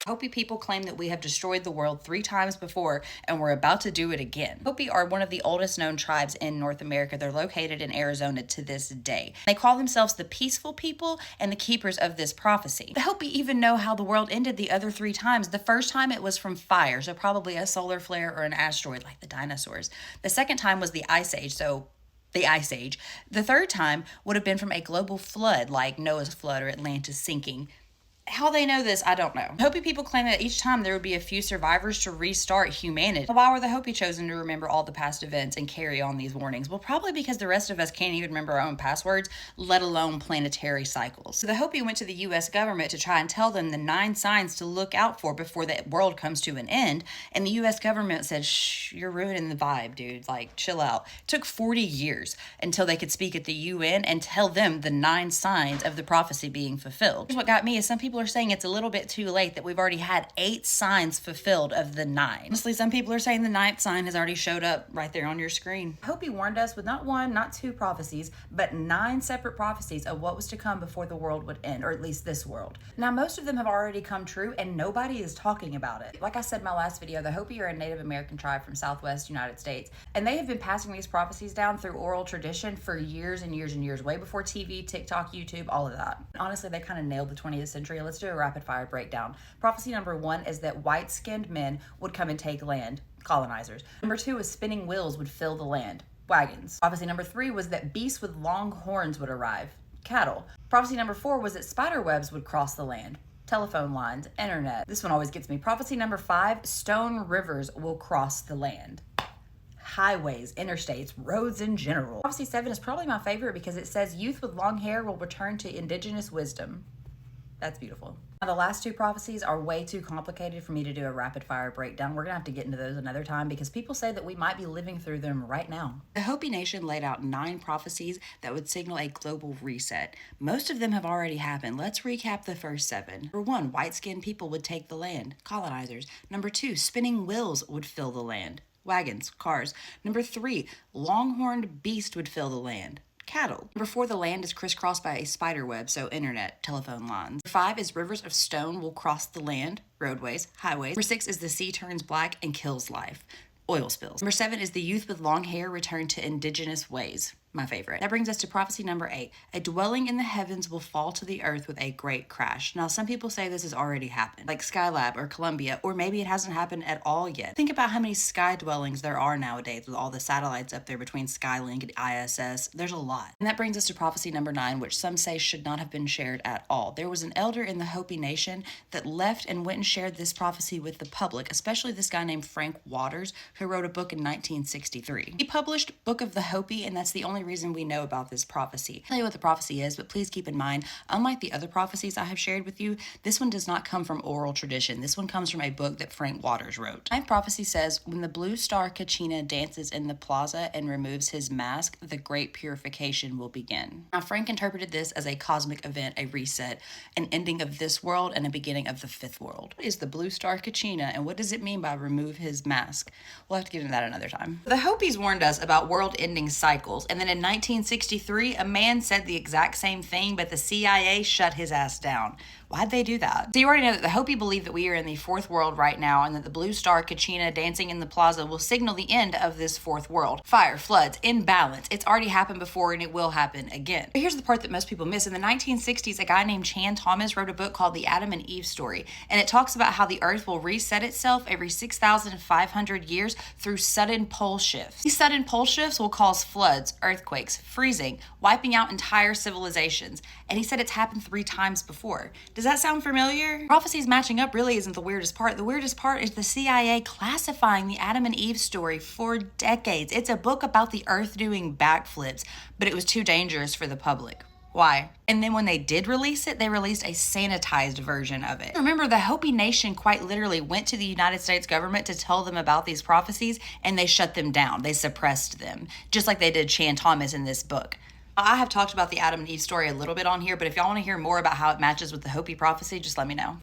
Hopi people claim that we have destroyed the world 3 times before and we're about to do it again. Hopi are one of the oldest known tribes in North America. They're located in Arizona to this day. They call themselves the peaceful people and the keepers of this prophecy. The Hopi even know how the world ended the other 3 times. The first time it was from fire, so probably a solar flare or an asteroid like the dinosaurs. The second time was the Ice Age, so the Ice Age. The third time would have been from a global flood like Noah's flood or Atlantis sinking. How they know this, I don't know. Hopi people claim that each time there would be a few survivors to restart humanity. Why were the Hopi chosen to remember all the past events and carry on these warnings? Well, probably because the rest of us can't even remember our own passwords, let alone planetary cycles. So the Hopi went to the US government to try and tell them the 9 signs to look out for before the world comes to an end. And the US government said, shh, you're ruining the vibe, dude. Like, chill out. It took 40 years until they could speak at the UN and tell them the 9 signs of the prophecy being fulfilled. Here's what got me is some people are saying it's a little bit too late, that we've already had 8 signs fulfilled of the 9. Honestly, some people are saying the 9th sign has already showed up right there on your screen. Hopi warned us with not 1, not 2 prophecies, but 9 separate prophecies of what was to come before the world would end, or at least this world. Now, most of them have already come true and nobody is talking about it. Like I said in my last video, the Hopi are a Native American tribe from Southwest United States, and they have been passing these prophecies down through oral tradition for years and years and years, way before TV, TikTok, YouTube, all of that. Honestly, they kind of nailed the 20th century. Let's do a rapid fire breakdown. Prophecy number 1 is that white-skinned men would come and take land, colonizers. Number 2 is spinning wheels would fill the land, wagons. Prophecy number 3 was that beasts with long horns would arrive, cattle. Prophecy number 4 was that spider webs would cross the land, telephone lines, internet. This one always gets me. Prophecy number 5, stone rivers will cross the land. Highways, interstates, roads in general. Prophecy 7 is probably my favorite because it says youth with long hair will return to indigenous wisdom. That's beautiful. Now, the last 2 prophecies are way too complicated for me to do a rapid fire breakdown. We're gonna have to get into those another time because people say that we might be living through them right now. The Hopi Nation laid out 9 prophecies that would signal a global reset. Most of them have already happened. Let's recap the first 7. Number 1, white-skinned people would take the land, colonizers. Number 2, spinning wheels would fill the land, wagons, cars. Number 3, longhorned beast would fill the land, cattle. Number 4, the land is crisscrossed by a spider web, so internet, telephone lines. Number 5 is rivers of stone will cross the land, roadways, highways. Number 6 is the sea turns black and kills life, oil spills. Number 7 is the youth with long hair return to indigenous ways. My favorite. That brings us to prophecy number 8. A dwelling in the heavens will fall to the earth with a great crash. Now, some people say this has already happened, like Skylab or Columbia, or maybe it hasn't happened at all yet. Think about how many sky dwellings there are nowadays with all the satellites up there between Skylink and ISS. There's a lot. And that brings us to prophecy number 9, which some say should not have been shared at all. There was an elder in the Hopi Nation that left and went and shared this prophecy with the public, especially this guy named Frank Waters, who wrote a book in 1963. He published Book of the Hopi, and that's the only reason we know about this prophecy. I'll tell you what the prophecy is, but please keep in mind, unlike the other prophecies I have shared with you, this one does not come from oral tradition. This one comes from a book that Frank Waters wrote. My prophecy says, when the blue star Kachina dances in the plaza and removes his mask, the great purification will begin. Now, Frank interpreted this as a cosmic event, a reset, an ending of this world and a beginning of the 5th world. What is the blue star Kachina, and what does it mean by remove his mask? We'll have to get into that another time. The Hopis warned us about world-ending cycles, and then in 1963, a man said the exact same thing, but the CIA shut his ass down. Why'd they do that? So you already know that the Hopi believe that we are in the 4th world right now, and that the blue star Kachina dancing in the plaza will signal the end of this 4th world. Fire, floods, imbalance. It's already happened before and it will happen again. But here's the part that most people miss. In the 1960s, a guy named Chan Thomas wrote a book called The Adam and Eve Story, and it talks about how the earth will reset itself every 6,500 years through sudden pole shifts. These sudden pole shifts will cause floods, earthquakes, freezing, wiping out entire civilizations. And he said it's happened 3 times before. Does that sound familiar? Prophecies matching up really isn't the weirdest part. The weirdest part is the CIA classifying the Adam and Eve story for decades. It's a book about the earth doing backflips, but it was too dangerous for the public. Why? And then when they did release it, they released a sanitized version of it. Remember, the Hopi Nation quite literally went to the United States government to tell them about these prophecies, and they shut them down. They suppressed them, just like they did Chan Thomas in this book. I have talked about the Adam and Eve story a little bit on here, but if y'all want to hear more about how it matches with the Hopi prophecy, just let me know.